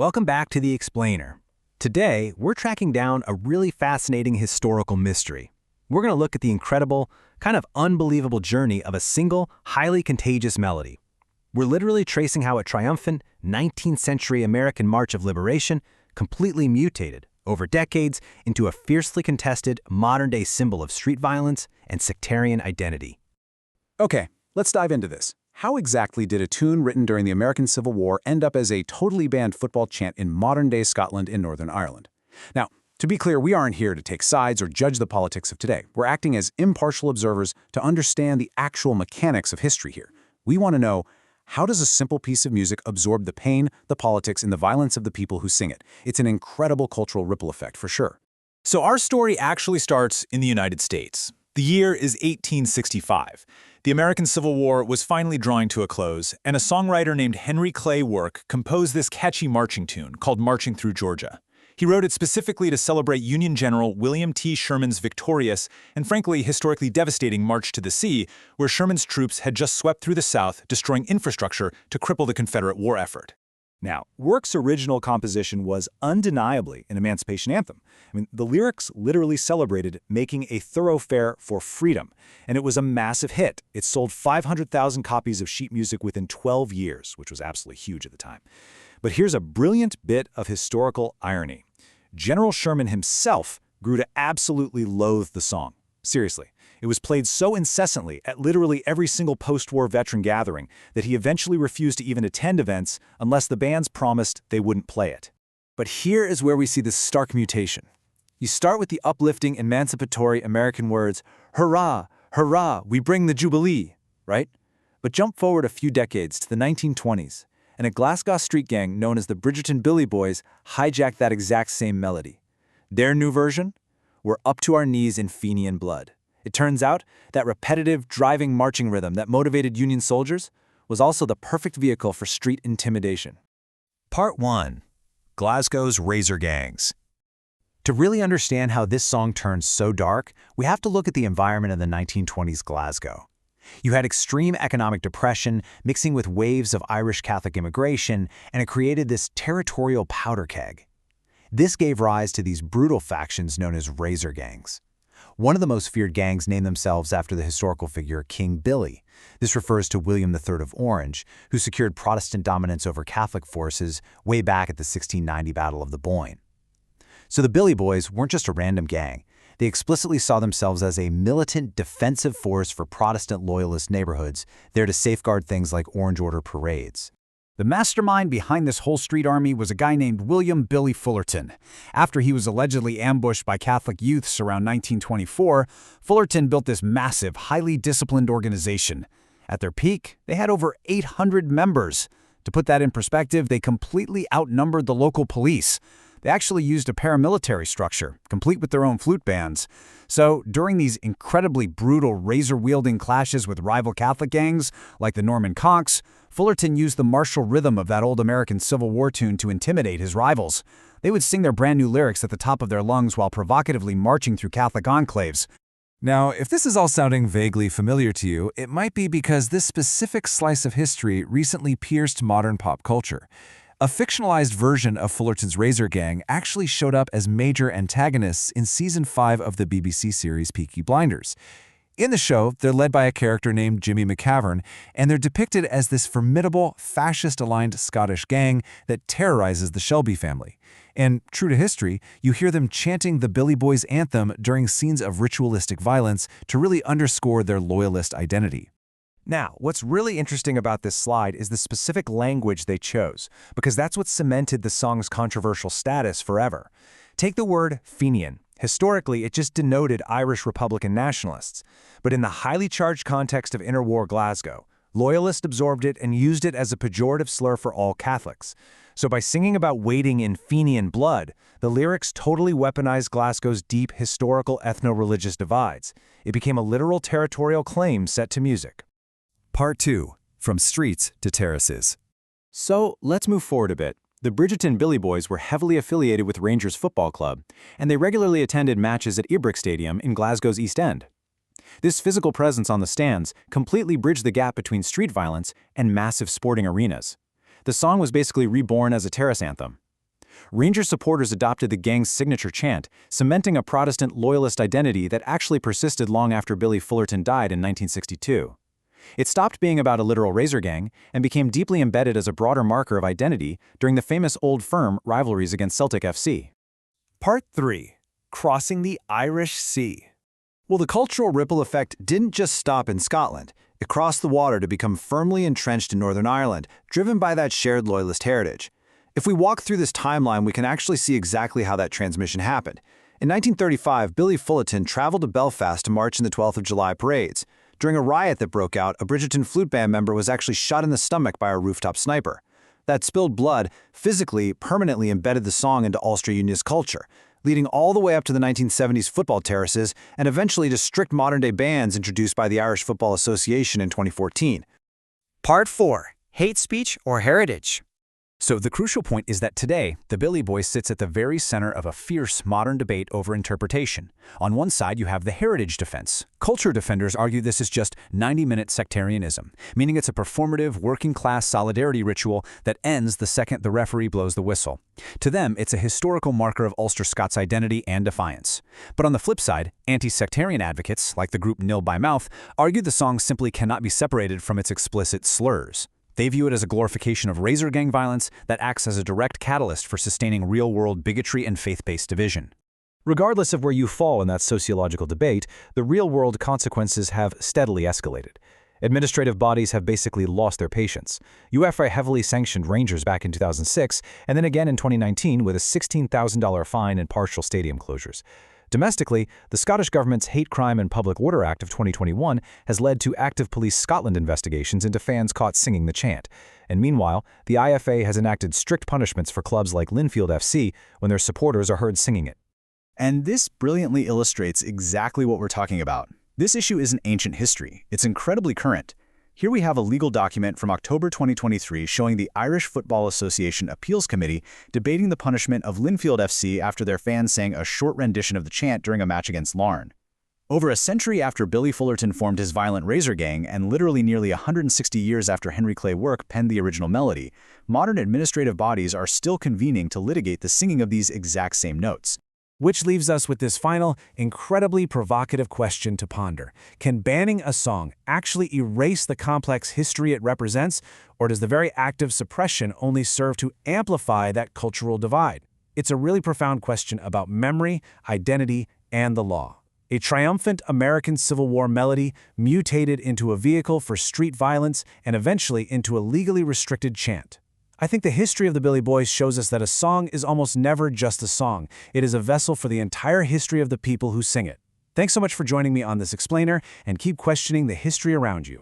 Welcome back to The Explainer. Today, we're tracking down a really fascinating historical mystery. We're going to look at the incredible, kind of unbelievable journey of a single, highly contagious melody. We're literally tracing how a triumphant 19th century American March of Liberation completely mutated over decades into a fiercely contested modern-day symbol of street violence and sectarian identity. Okay, let's dive into this. How exactly did a tune written during the American Civil War end up as a totally banned football chant in modern-day Scotland and Northern Ireland? Now, to be clear, we aren't here to take sides or judge the politics of today. We're acting as impartial observers to understand the actual mechanics of history here. We want to know, how does a simple piece of music absorb the pain, the politics, and the violence of the people who sing it? It's an incredible cultural ripple effect, for sure. So our story actually starts in the United States. The year is 1865. The American Civil War was finally drawing to a close, and a songwriter named Henry Clay Work composed this catchy marching tune called Marching Through Georgia. He wrote it specifically to celebrate Union General William T. Sherman's victorious and frankly historically devastating March to the Sea, where Sherman's troops had just swept through the South, destroying infrastructure to cripple the Confederate war effort. Now, Work's original composition was undeniably an emancipation anthem. The lyrics literally celebrated making a thoroughfare for freedom, and it was a massive hit. It sold 500,000 copies of sheet music within 12 years, which was absolutely huge at the time. But here's a brilliant bit of historical irony. General Sherman himself grew to absolutely loathe the song. Seriously. It was played so incessantly at literally every single post-war veteran gathering that he eventually refused to even attend events unless the bands promised they wouldn't play it. But here is where we see this stark mutation. You start with the uplifting, emancipatory American words, "Hurrah, hurrah, we bring the Jubilee," right? But jump forward a few decades to the 1920s, and a Glasgow street gang known as the Brigton Billy Boys hijacked that exact same melody. Their new version? We're up to our knees in Fenian blood. It turns out that repetitive, driving marching rhythm that motivated Union soldiers was also the perfect vehicle for street intimidation. Part 1. Glasgow's Razor Gangs. To really understand how this song turns so dark, we have to look at the environment of the 1920s Glasgow. You had extreme economic depression mixing with waves of Irish Catholic immigration, and it created this territorial powder keg. This gave rise to these brutal factions known as Razor Gangs. One of the most feared gangs named themselves after the historical figure King Billy. This refers to William III of Orange, who secured Protestant dominance over Catholic forces way back at the 1690 Battle of the Boyne. So the Billy Boys weren't just a random gang. They explicitly saw themselves as a militant defensive force for Protestant loyalist neighborhoods, there to safeguard things like Orange Order parades. The mastermind behind this whole street army was a guy named William Billy Fullerton. After he was allegedly ambushed by Catholic youths around 1924, Fullerton built this massive, highly disciplined organization. At their peak, they had over 800 members. To put that in perspective, they completely outnumbered the local police. They actually used a paramilitary structure, complete with their own flute bands. So, during these incredibly brutal razor-wielding clashes with rival Catholic gangs, like the Norman Conks, Fullerton used the martial rhythm of that old American Civil War tune to intimidate his rivals. They would sing their brand new lyrics at the top of their lungs while provocatively marching through Catholic enclaves. Now, if this is all sounding vaguely familiar to you, it might be because this specific slice of history recently pierced modern pop culture. A fictionalized version of Fullerton's Razor Gang actually showed up as major antagonists in Season 5 of the BBC series Peaky Blinders. In the show, they're led by a character named Jimmy McCavern, and they're depicted as this formidable, fascist-aligned Scottish gang that terrorizes the Shelby family. And true to history, you hear them chanting the Billy Boys anthem during scenes of ritualistic violence to really underscore their loyalist identity. Now, what's really interesting about this slide is the specific language they chose, because that's what cemented the song's controversial status forever. Take the word Fenian. Historically, it just denoted Irish Republican nationalists. But in the highly charged context of interwar Glasgow, loyalists absorbed it and used it as a pejorative slur for all Catholics. So by singing about wading in Fenian blood, the lyrics totally weaponized Glasgow's deep historical ethno-religious divides. It became a literal territorial claim set to music. Part 2. From Streets to Terraces. So, let's move forward a bit. The Brigton Billy Boys were heavily affiliated with Rangers Football Club, and they regularly attended matches at Ibrox Stadium in Glasgow's East End. This physical presence on the stands completely bridged the gap between street violence and massive sporting arenas. The song was basically reborn as a terrace anthem. Ranger supporters adopted the gang's signature chant, cementing a Protestant loyalist identity that actually persisted long after Billy Fullerton died in 1962. It stopped being about a literal razor gang and became deeply embedded as a broader marker of identity during the famous Old Firm rivalries against Celtic FC. Part 3. Crossing the Irish Sea. Well, the cultural ripple effect didn't just stop in Scotland. It crossed the water to become firmly entrenched in Northern Ireland, driven by that shared loyalist heritage. If we walk through this timeline, we can actually see exactly how that transmission happened. In 1935, Billy Fullerton traveled to Belfast to march in the 12th of July parades. During a riot that broke out, a Brigton flute band member was actually shot in the stomach by a rooftop sniper. That spilled blood physically, permanently embedded the song into Ulster Unionist culture, leading all the way up to the 1970s football terraces and eventually to strict modern-day bans introduced by the Irish Football Association in 2014. Part 4. Hate speech or heritage? So the crucial point is that today, the Billy Boy sits at the very center of a fierce modern debate over interpretation. On one side, you have the heritage defense. Culture defenders argue this is just 90-minute sectarianism, meaning it's a performative, working-class solidarity ritual that ends the second the referee blows the whistle. To them, it's a historical marker of Ulster Scots identity and defiance. But on the flip side, anti-sectarian advocates, like the group Nil by Mouth, argue the song simply cannot be separated from its explicit slurs. They view it as a glorification of razor gang violence that acts as a direct catalyst for sustaining real-world bigotry and faith-based division. Regardless of where you fall in that sociological debate, the real-world consequences have steadily escalated. Administrative bodies have basically lost their patience. UEFA heavily sanctioned Rangers back in 2006, and then again in 2019 with a $16,000 fine and partial stadium closures. Domestically, the Scottish government's Hate Crime and Public Order Act of 2021 has led to active Police Scotland investigations into fans caught singing the chant. And meanwhile, the IFA has enacted strict punishments for clubs like Linfield FC when their supporters are heard singing it. And this brilliantly illustrates exactly what we're talking about. This issue isn't ancient history. It's incredibly current. Here we have a legal document from October 2023 showing the Irish Football Association Appeals Committee debating the punishment of Linfield FC after their fans sang a short rendition of the chant during a match against Larne. Over a century after Billy Fullerton formed his violent razor gang and literally nearly 160 years after Henry Clay Work penned the original melody, modern administrative bodies are still convening to litigate the singing of these exact same notes. Which leaves us with this final, incredibly provocative question to ponder. Can banning a song actually erase the complex history it represents, or does the very act of suppression only serve to amplify that cultural divide? It's a really profound question about memory, identity, and the law. A triumphant American Civil War melody mutated into a vehicle for street violence and eventually into a legally restricted chant. I think the history of the Billy Boys shows us that a song is almost never just a song. It is a vessel for the entire history of the people who sing it. Thanks so much for joining me on this explainer, and keep questioning the history around you.